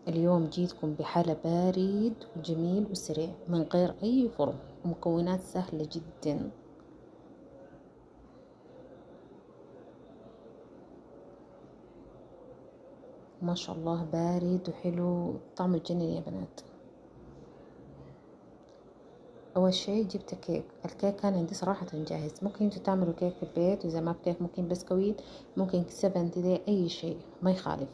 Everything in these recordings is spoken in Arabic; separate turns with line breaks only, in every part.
اليوم جيتكم بحلا بارد وجميل وسريع من غير أي فرن، ومكونات سهلة جدا. ما شاء الله بارد وحلو، طعمه يجنن يا بنات. أول شي جبت كيك. الكيك كان عندي صراحة جاهز، ممكن انتوا تعملوا كيك في البيت، وإذا ما في كيك ممكن بسكويت، ممكن 7 دي أي شي ما يخالف.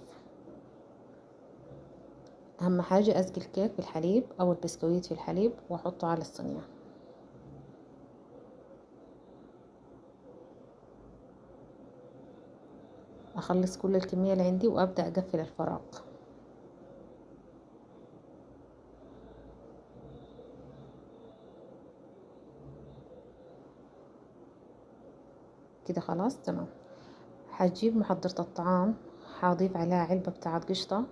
أهم حاجة أسقي الكيك بالحليب أو البسكويت في الحليب وأحطه على الصينية. أخلص كل الكمية اللي عندي وأبدأ أقفل الفراغ. كده خلاص تمام. هجيب محضرة الطعام، هضيف عليها علبة بتاعت قشطة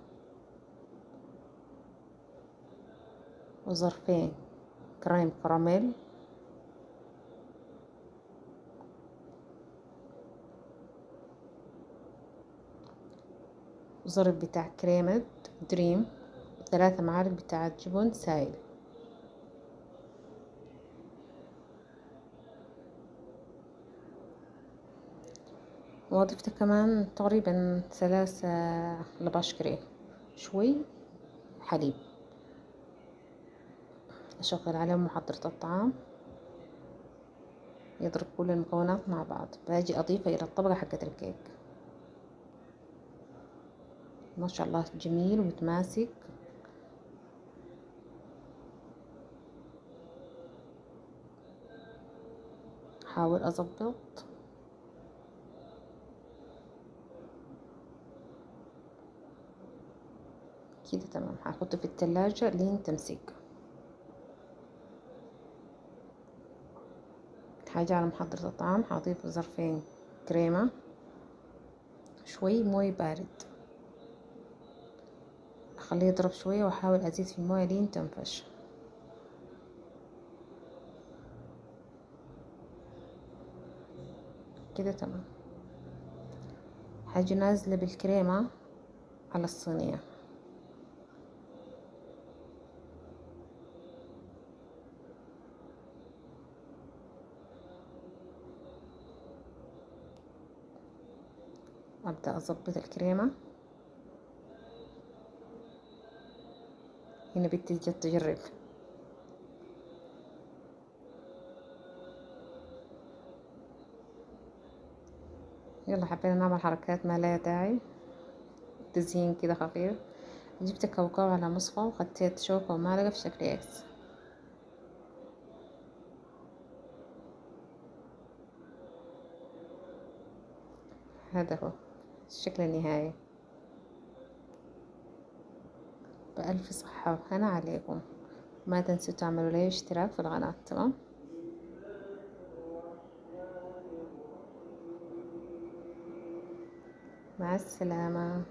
وظرفين كريم كراميل، وظرف بتاع كريمة دريم، 3 معالق بتاعت جبن سايل. وضفت كمان تقريبا 3 لباش كريم، شوي حليب. أشغل عليهم محضرة الطعام يضرب كل المكونات مع بعض، باجي أضيفها إلى الطبقة حقت الكيك. ما شاء الله جميل ومتماسك. حاول أظبط كده تمام. هحطه في التلاجة لين تمسك. حاجة على محضرة الطعام، هضيف ظرفين كريمة، شوي موي بارد، اخليه يضرب شوية واحاول ازيد في الموية لين تنفش. كده تمام. حاجة نازلة بالكريمة على الصينية. ابدأ اظبط الكريمة. هنا بنتي جت تجرب. يلا حبينا نعمل حركات ما لها داعي، تزيين كده خفيف. جبت كاوكاو على مصفى وخدت شوكة ومعلقة في شكل اكس. هذا هو الشكل النهائي. بألف صحة وهنا عليكم. ما تنسوا تعملوا لي اشتراك في القناة. تمام. مع السلامة.